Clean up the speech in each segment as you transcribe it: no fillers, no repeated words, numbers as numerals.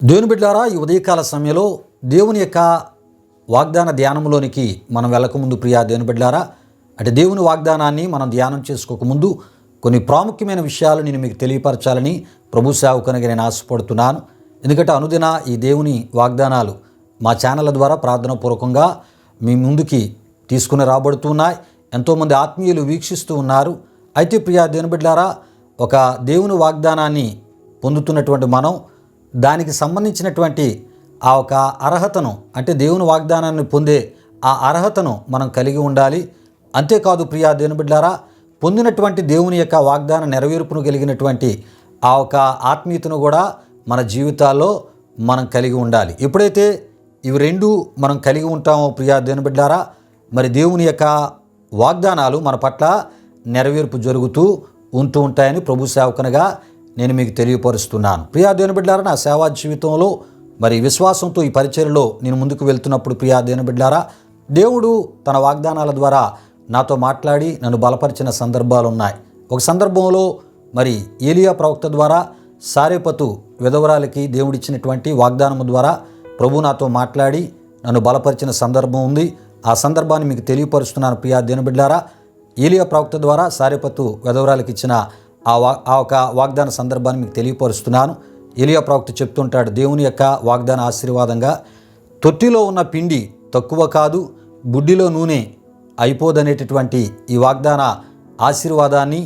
దేవుని బిడ్డలారా, ఈ ఉదయకాల సమయంలో దేవుని యొక్క వాగ్దాన ధ్యానంలోనికి మనం వెళ్ళకముందు ప్రియా దేవుని బిడ్డలారా, అంటే దేవుని వాగ్దానాన్ని మనం ధ్యానం చేసుకోకముందు కొన్ని ప్రాముఖ్యమైన విషయాలు నేను మీకు తెలియపరచాలని ప్రభు సేవకునిగా నేను ఆశపడుతున్నాను. ఎందుకంటే అనుదిన ఈ దేవుని వాగ్దానాలు మా ఛానళ్ళ ద్వారా ప్రార్థనాపూర్వకంగా మీ ముందుకి తీసుకుని రాబడుతున్నాయి. ఎంతోమంది ఆత్మీయులు వీక్షిస్తూ ఉన్నారు. అయితే ప్రియా దేవుని బిడ్డలారా, ఒక దేవుని వాగ్దానాన్ని పొందుతున్నటువంటి మనం దానికి సంబంధించినటువంటి ఆ ఒక అర్హతను, అంటే దేవుని వాగ్దానాన్ని పొందే ఆ అర్హతను మనం కలిగి ఉండాలి. అంతేకాదు ప్రియా దేవుని బిడ్డలారా, పొందినటువంటి దేవుని యొక్క వాగ్దాన నెరవేర్పును కలిగినటువంటి ఆ ఒక ఆత్మీయతను కూడా మన జీవితాల్లో మనం కలిగి ఉండాలి. ఎప్పుడైతే ఇవి రెండు మనం కలిగి ఉంటామో ప్రియా దేవుని బిడ్డలారా, మరి దేవుని యొక్క వాగ్దానాలు మన పట్ల నెరవేర్పు జరుగుతూ ఉంటూ ఉంటాయని ప్రభు సేవకునిగా నేను మీకు తెలియపరుస్తున్నాను. ప్రియా దేవుని బిడ్డలారా, నా సేవా జీవితంలో మరి విశ్వాసంతో ఈ పరిచర్యలో నేను ముందుకు వెళ్తున్నప్పుడు ప్రియా దేవుని బిడ్డలారా, దేవుడు తన వాగ్దానాల ద్వారా నాతో మాట్లాడి నన్ను బలపరిచిన సందర్భాలు ఉన్నాయి. ఒక సందర్భంలో మరి ఏలియా ప్రవక్త ద్వారా సారెపతు విధవరాలికి దేవుడిచ్చినటువంటి వాగ్దానము ద్వారా ప్రభు నాతో మాట్లాడి నన్ను బలపరిచిన సందర్భం ఉంది. ఆ సందర్భాన్ని మీకు తెలియపరుస్తున్నాను ప్రియా దేవుని బిడ్డలారా. ఏలియా ప్రవక్త ద్వారా సారెపతు విధవరాలికి ఇచ్చిన ఆ ఒక వాగ్దాన సందర్భాన్ని మీకు తెలియపరుస్తున్నాను. ఏలియా ప్రవక్త చెప్తుంటాడు, దేవుని యొక్క వాగ్దాన ఆశీర్వాదంగా తొట్టిలో ఉన్న పిండి తక్కువ కాదు, బుడ్డిలో నూనె అయిపోదనేటటువంటి ఈ వాగ్దాన ఆశీర్వాదాన్ని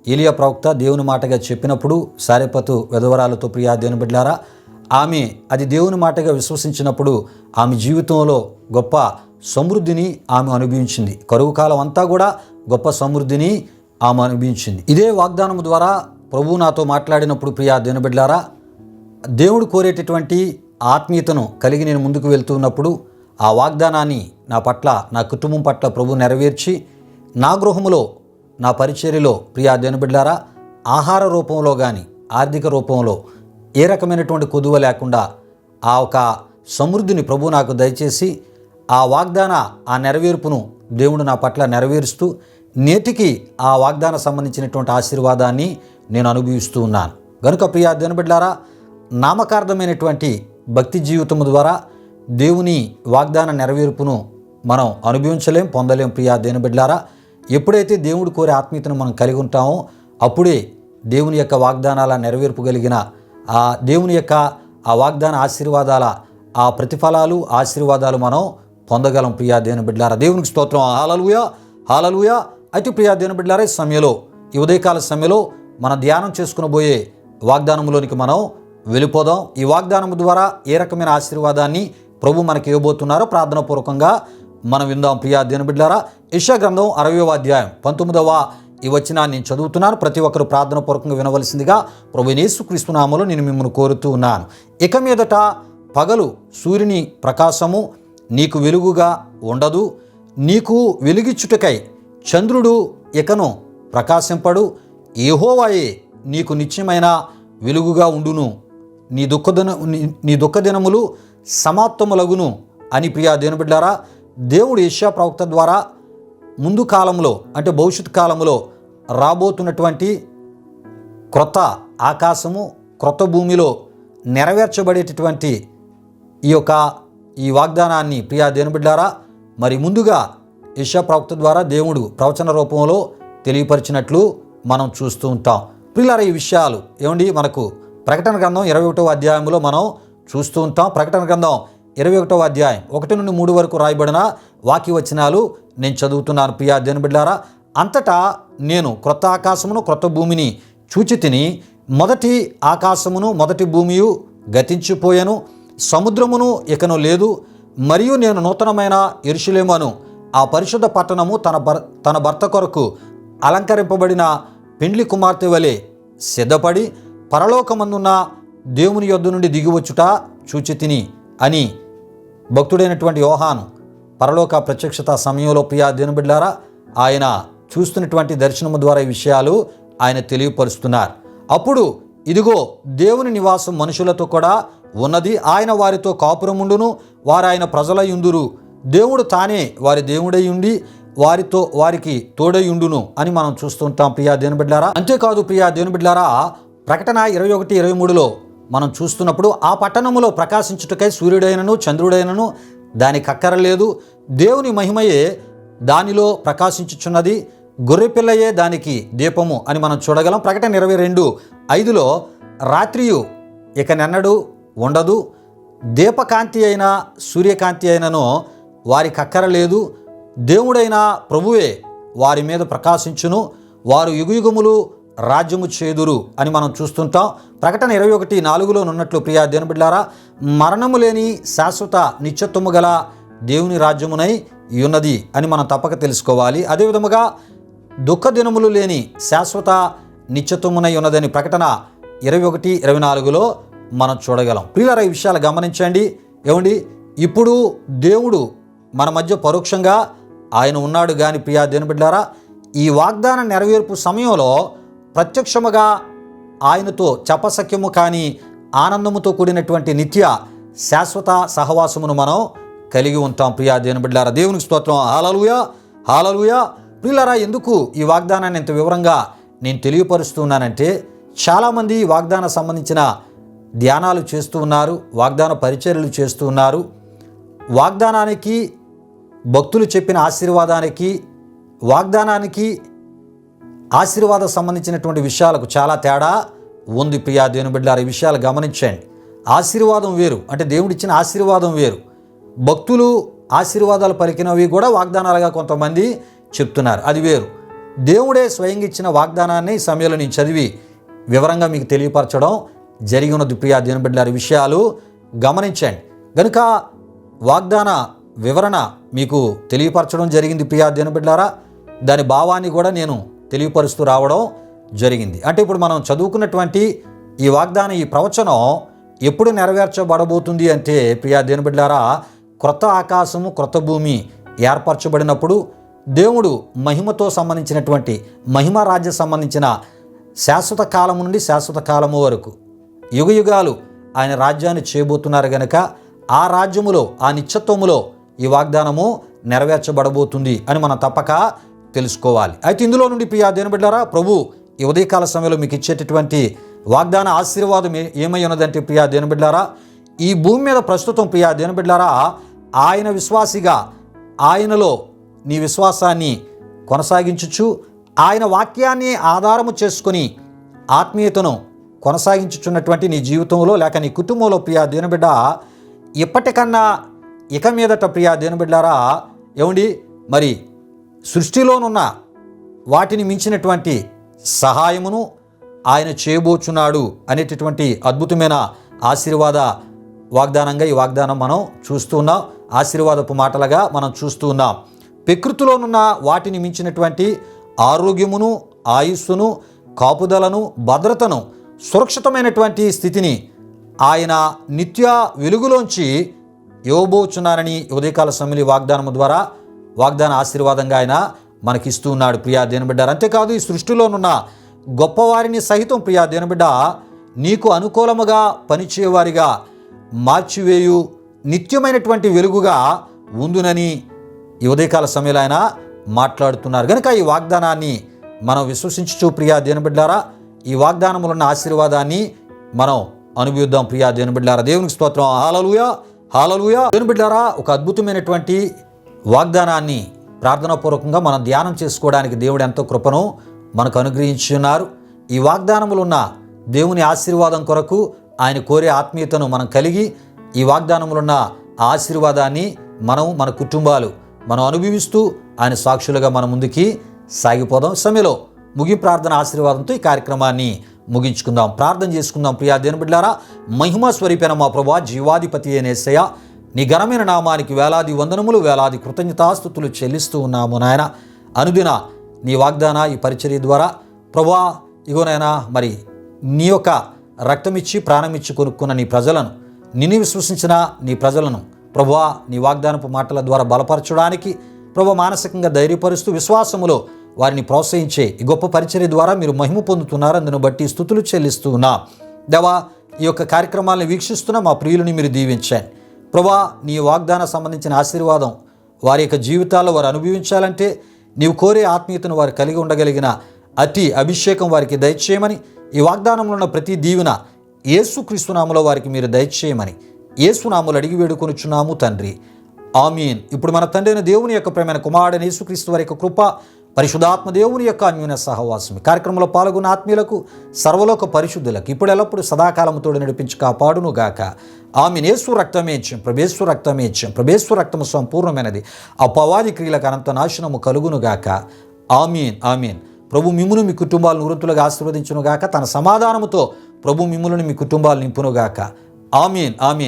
ఏలియా ప్రవక్త దేవుని మాటగా చెప్పినప్పుడు సారెపతు విధవరాలతో ప్రియా దేవుని బిడ్డలారా, ఆమె అది దేవుని మాటగా విశ్వసించినప్పుడు ఆమె జీవితంలో గొప్ప సమృద్ధిని ఆమె అనుభవించింది. కరువు కాలం అంతా కూడా గొప్ప సమృద్ధిని ఆమె అనుభవించింది. ఇదే వాగ్దానం ద్వారా ప్రభువు నాతో మాట్లాడినప్పుడు ప్రియా దేవుని బిడ్డలారా, దేవుడు కోరేటటువంటి ఆత్మీయతను కలిగి నేను ముందుకు వెళ్తున్నప్పుడు ఆ వాగ్దానాన్ని నా పట్ల, నా కుటుంబం పట్ల ప్రభు నెరవేర్చి నా గృహములో, నా పరిచర్యలో ప్రియా దేవుని బిడ్డలారా, ఆహార రూపంలో కానీ ఆర్థిక రూపంలో ఏ రకమైనటువంటి కొదువ లేకుండా ఆ ఒక సమృద్ధిని ప్రభు నాకు దయచేసి ఆ వాగ్దాన ఆ నెరవేర్పును దేవుడు నా పట్ల నెరవేరుస్తూ నేటికి ఆ వాగ్దాన సంబంధించినటువంటి ఆశీర్వాదాన్ని నేను అనుభవిస్తూ ఉన్నాను. కనుక ప్రియా దేవుని బిడ్డలారా, నామకార్థమైనటువంటి భక్తి జీవితం ద్వారా దేవుని వాగ్దాన నెరవేర్పును మనం అనుభవించలేం, పొందలేం. ప్రియా దేవుని బిడ్డలారా, ఎప్పుడైతే దేవుడు కోరే ఆత్మీయతను మనం కలిగి ఉంటామో అప్పుడే దేవుని యొక్క వాగ్దానాల నెరవేర్పు కలిగిన ఆ దేవుని యొక్క ఆ వాగ్దాన ఆశీర్వాదాల ఆ ప్రతిఫలాలు ఆశీర్వాదాలు మనం పొందగలం. ప్రియా దేవుని బిడ్డలారా, దేవునికి స్తోత్రం. హల్లెలూయా, హల్లెలూయా. అయితే ప్రియా దేవుని బిడ్డలారా, ఈ సమయంలో, ఈ ఉదయకాల సమయంలో మనం ధ్యానం చేసుకునబోయే వాగ్దానంలోనికి మనం వెళ్ళిపోదాం. ఈ వాగ్దానం ద్వారా ఏ రకమైన ఆశీర్వాదాన్ని ప్రభు మనకి ఇవ్వబోతున్నారో ప్రార్థనాపూర్వకంగా మనం విందాం. ప్రియా దేవుని బిడ్డలారా, యెషయా గ్రంథం 60వ అధ్యాయం 19వ ఈ వచనాన్ని నేను చదువుతున్నాను. ప్రతి ఒక్కరు ప్రార్థనాపూర్వకంగా వినవలసిందిగా ప్రభు యేసుక్రీస్తు నామములో నేను మిమ్మల్ని కోరుతూ ఉన్నాను. ఇక మీదట పగలు సూర్యుని ప్రకాశము నీకు వెలుగుగా ఉండదు, నీకు వెలుగిచ్చుటకై చంద్రుడు ఇకను ప్రకాశింపడు, యెహోవాయే నీకు నిత్యమైన వెలుగుగా ఉండును, నీ దుఃఖదినములు సమాప్తములగును అని ప్రియా దేవుని బిడ్డలారా, దేవుడు యెషయా ప్రవక్త ద్వారా ముందు కాలంలో, అంటే భవిష్యత్ కాలంలో రాబోతున్నటువంటి క్రొత్త ఆకాశము, క్రొత్త భూమిలో నెరవేర్చబడేటటువంటి ఈ వాగ్దానాన్ని ప్రియా దేవుని బిడ్డలారా మరి ముందుగా యెషయా ప్రవక్త ద్వారా దేవుడు ప్రవచన రూపంలో తెలియపరిచినట్లు మనం చూస్తూ ఉంటాం. ప్రియులారా, ఈ విషయాలు ఏమండి మనకు ప్రకటన గ్రంథం 21వ అధ్యాయంలో మనం చూస్తూ ఉంటాం. ప్రకటన గ్రంథం 21వ అధ్యాయం 1 నుండి 3 వరకు రాయబడిన వాక్య వచనాలు నేను చదువుతున్నాను. ప్రియా దేవుని బిడ్డలారా, అంతటా నేను క్రొత్త ఆకాశమును క్రొత్త భూమిని చూచి తిని, మొదటి ఆకాశమును మొదటి భూమియు గతించిపోయాను, సముద్రమును ఇకను లేదు, మరియు నేను నూతనమైన యెరూషలేమును ఆ పరిశుద్ధ పట్టణము తన భర్త కొరకు అలంకరింపబడిన పెండ్లి కుమార్తె వలె సిద్ధపడి పరలోకమందున్న దేవుని యొద్ద నుండి దిగివచ్చుట చూచి తిని అని భక్తుడైనటువంటి యోహాను పరలోక ప్రత్యక్షత సమయంలో ప్రియా దేవుని బిడ్డలారా ఆయన చూస్తున్నటువంటి దర్శనము ద్వారా ఈ విషయాలు ఆయన తెలియపరుస్తున్నారు. అప్పుడు ఇదిగో దేవుని నివాసం మనుషులతో కూడా ఉన్నది, ఆయన వారితో కాపురముండును, వారు ఆయన ప్రజలయుందురు, దేవుడు తానే వారి దేవుడై ఉండి వారికి తోడయుండును అని మనం చూస్తుంటాం ప్రియా దేవుని బిడ్డలారా. అంతేకాదు ప్రియా దేవుని బిడ్డలారా, ప్రకటన 21:23లో మనం చూస్తున్నప్పుడు ఆ పట్టణములో ప్రకాశించుటకై సూర్యుడైనను చంద్రుడైనను దానికి అక్కరలేదు, దేవుని మహిమయే దానిలో ప్రకాశించుచున్నది, గొర్రెపిల్లయే దానికి దీపము అని మనం చూడగలం. ప్రకటన 22:5లో రాత్రియు ఇక నెన్నడూ ఉండదు, దీపకాంతి అయినా సూర్యకాంతి అయినను వారికి అక్కరలేదు, దేవుడైన ప్రభువే వారి మీద ప్రకాశించును, వారు యుగయుగములు రాజ్యము చేదురు అని మనం చూస్తుంటాం. ప్రకటన 21:4లో ఉన్నట్లు ప్రియా దేవుని బిడ్డలారా, మరణము లేని శాశ్వత నిత్యత్వము గల దేవుని రాజ్యమునై ఉన్నది అని మనం తప్పక తెలుసుకోవాలి. అదేవిధముగా దుఃఖ దినములు లేని శాశ్వత నిత్యత్వమునై ఉన్నదని ప్రకటన 21:24లో మనం చూడగలం. ప్రియులారా, ఈ విషయాలు గమనించండి. ఏమండి, ఇప్పుడు దేవుడు మన మధ్య పరోక్షంగా ఆయన ఉన్నాడు కానీ ప్రియా దేవుని బిడ్డలారా, ఈ వాగ్దాన నెరవేర్పు సమయంలో ప్రత్యక్షముగా ఆయనతో చెప్పసఖ్యము కానీ ఆనందముతో కూడినటువంటి నిత్య శాశ్వత సహవాసమును మనం కలిగి ఉంటాం. ప్రియా దేవుని బిడ్డలారా, దేవునికి స్తోత్రం. హల్లెలూయా, హల్లెలూయా. ప్రియులారా, ఎందుకు ఈ వాగ్దానాన్ని ఇంత వివరంగా నేను తెలియపరుస్తున్నానంటే, చాలామంది ఈ వాగ్దానం సంబంధించిన ధ్యానాలు చేస్తూ ఉన్నారు, వాగ్దాన పరిచర్యలు చేస్తూ ఉన్నారు. వాగ్దానానికి, భక్తులు చెప్పిన ఆశీర్వాదానికి, వాగ్దానానికి ఆశీర్వాదం సంబంధించినటువంటి విషయాలకు చాలా తేడా ఉంది. ప్రియా దేవుని బిడ్డలారా, ఈ విషయాలు గమనించండి. ఆశీర్వాదం వేరు, అంటే దేవుడిచ్చిన ఆశీర్వాదం వేరు. భక్తులు ఆశీర్వాదాలు పలికినవి కూడా వాగ్దానాలుగా కొంతమంది చెప్తున్నారు, అది వేరు. దేవుడే స్వయంగా ఇచ్చిన వాగ్దానాన్ని ఈ సమయంలో నేను చదివి వివరంగా మీకు తెలియపరచడం జరిగి ఉన్నది. ప్రియా దేవుని బిడ్డలారా, విషయాలు గమనించండి. కనుక వాగ్దాన వివరణ మీకు తెలియపరచడం జరిగింది. ప్రియా దేవుని బిడ్డలారా, దాని భావాన్ని కూడా నేను తెలియపరుస్తూ రావడం జరిగింది. అంటే ఇప్పుడు మనం చదువుకున్నటువంటి ఈ వాగ్దానం, ఈ ప్రవచనం ఎప్పుడు నెరవేర్చబడబోతుంది అంటే ప్రియా దేవుని బిడ్డలారా, క్రొత్త ఆకాశము క్రొత్త భూమి ఏర్పరచబడినప్పుడు దేవుడు మహిమతో సంబంధించినటువంటి మహిమ రాజ్యం సంబంధించిన శాశ్వత కాలము నుండి శాశ్వత కాలము వరకు యుగయుగాలు ఆయన రాజ్యాన్ని చేయబోతున్నారు గనక ఆ రాజ్యములో, ఆ నిత్యత్వములో ఈ వాగ్దానము నెరవేర్చబడబోతుంది అని మనం తప్పక తెలుసుకోవాలి. అయితే ఇందులో నుండి ప్రియా దేవుని బిడ్డలారా, ప్రభు ఈ ఉదయకాల సమయంలో మీకు ఇచ్చేటటువంటి వాగ్దాన ఆశీర్వాదం ఏమై ఉన్నదంటే ప్రియా దేవుని బిడ్డలారా, ఈ భూమి మీద ప్రస్తుతం ప్రియా దేవుని బిడ్డలారా, ఆయన విశ్వాసిగా ఆయనలో నీ విశ్వాసాన్ని కొనసాగించుచు, ఆయన వాక్యాన్ని ఆధారము చేసుకొని ఆత్మీయతను కొనసాగించుచున్నటువంటి నీ జీవితంలో లేక నీ కుటుంబంలో ప్రియా దేవుని బిడ్డ, ఇప్పటికన్నా ఇక మీదట ప్రియా దేవుని బిడ్డలారా, ఏమండి, మరి సృష్టిలోనున్న వాటిని మించినటువంటి సహాయమును ఆయన చేయబోచున్నాడు అనేటటువంటి అద్భుతమైన ఆశీర్వాద వాగ్దానంగా ఈ వాగ్దానం మనం చూస్తూ ఉన్నాం. ఆశీర్వాదపు మాటలుగా మనం చూస్తూ ఉన్నాం. ప్రకృతిలోనున్న వాటిని మించినటువంటి ఆరోగ్యమును, ఆయుస్సును, కాపుదలను, భద్రతను, సురక్షితమైనటువంటి స్థితిని ఆయన నిత్య వెలుగులోంచి ఇవ్వబోచున్నారని ఉదయకాల సమయంలో వాగ్దానము ద్వారా వాగ్దాన ఆశీర్వాదంగా ఆయన మనకిస్తూ ఉన్నాడు. ప్రియా దేవుని బిడ్డ, అంతేకాదు ఈ సృష్టిలోనున్న గొప్పవారిని సహితం ప్రియా దేవుని బిడ్డ నీకు అనుకూలముగా పనిచేయవారిగా మార్చివేయు నిత్యమైనటువంటి వెలుగుగా ఉందునని ఈ ఉదయకాల సమయంలో ఆయన మాట్లాడుతున్నారు. కనుక ఈ వాగ్దానాన్ని మనం విశ్వసించుచు ప్రియా దేవుని బిడ్డలారా, ఈ వాగ్దానములో ఉన్న ఆశీర్వాదాన్ని మనం అనుభవిద్దాం. ప్రియా దేవుని బిడ్డలారా, దేవునికి స్తోత్రం. హల్లెలూయా, హల్లెలూయా. దేవుని బిడ్డలారా, ఒక అద్భుతమైనటువంటి వాగ్దానాన్ని ప్రార్థనాపూర్వకంగా మనం ధ్యానం చేసుకోవడానికి దేవుడు ఎంతో కృపను మనకు అనుగ్రహించి ఉన్నారు. ఈ వాగ్దానములు ఉన్న దేవుని ఆశీర్వాదం కొరకు ఆయన కోరే ఆత్మీయతను మనం కలిగి ఈ వాగ్దానములు ఉన్న ఆశీర్వాదాన్ని మన కుటుంబాలు మనం అనుభవిస్తూ ఆయన సాక్షులుగా మన ముందుకి సాగిపోదాం. సమయంలో ముగింపు ప్రార్థన ఆశీర్వాదంతో ఈ కార్యక్రమాన్ని ముగించుకుందాం. ప్రార్థన చేసుకుందాం. ప్రియా దేవుని బిడ్డలారా, మహిమా స్వరూపైన మా ప్రభువా, జీవాధిపతి అయిన యేసయ్య, నీ ఘనమైన నామానికి వేలాది వందనములు, వేలాది కృతజ్ఞతాస్తుతులు చెల్లిస్తూ ఉన్నాము నాయన. అనుదిన నీ వాగ్దాన ఈ పరిచర్య ద్వారా ప్రభువా, ఇగోనైనా మరి నీ యొక్క రక్తమిచ్చి ప్రాణమిచ్చి కొనుక్కున్న నీ ప్రజలను, నిన్ను విశ్వసించిన నీ ప్రజలను ప్రభువా నీ వాగ్దానపు మాటల ద్వారా బలపరచడానికి ప్రభు మానసికంగా ధైర్యపరుస్తూ విశ్వాసములో వారిని ప్రోత్సహించే ఈ గొప్ప పరిచర్య ద్వారా మీరు మహిమ పొందుతున్నారు. అందును బట్టి స్తుతులు చెల్లిస్తూ ఉన్నా దేవా. ఈ యొక్క కార్యక్రమాలను వీక్షిస్తున్న మా ప్రియులని మీరు దీవించండి ప్రభా. నీ వాగ్దాన సంబంధించిన ఆశీర్వాదం వారి యొక్క జీవితాల్లో వారు అనుభవించాలంటే నీవు కోరే ఆత్మీయతను వారు కలిగి ఉండగలిగిన అతి అభిషేకం వారికి దయచేయమని, ఈ వాగ్దానంలో ఉన్న ప్రతి దీవెన యేసుక్రీస్తు నామములో వారికి మీరు దయచేయమని యేసునామములో అడిగి వేడుకొనుచున్నాము తండ్రి, ఆమీన్. ఇప్పుడు మన తండ్రి అయిన దేవుని యొక్క ప్రేమైన కుమారుడైన యేసుక్రీస్తు వారి యొక్క కృప, పరిశుద్ధాత్మ దేవుని యొక్క అన్యోన్య సహవాసం కార్యక్రమంలో పాల్గొన్న ఆత్మీయులకు, సర్వలోక పరిశుద్ధులకు ఇప్పుడు ఎల్లప్పుడు సదాకాలముతోడు నడిపించి కాపాడును గాక. ఆమీన్. యేసు రక్తమే ఇచ్చాం, ప్రభేశ్వర రక్తమే ఇచ్చాం, ప్రభేశ్వర రక్తము సంపూర్ణమైనది, అపవాది క్రియలకు అనంత నాశనము కలుగును గాక. ఆమీన్, ఆమీన్. ప్రభు మిమ్మును మీ కుటుంబాలను వృత్తులుగా ఆశీర్వదించును గాక. తన సమాధానముతో ప్రభు మిమ్ములను మీ కుటుంబాలు నింపును గాక. ఆమీన్, ఆమీన్.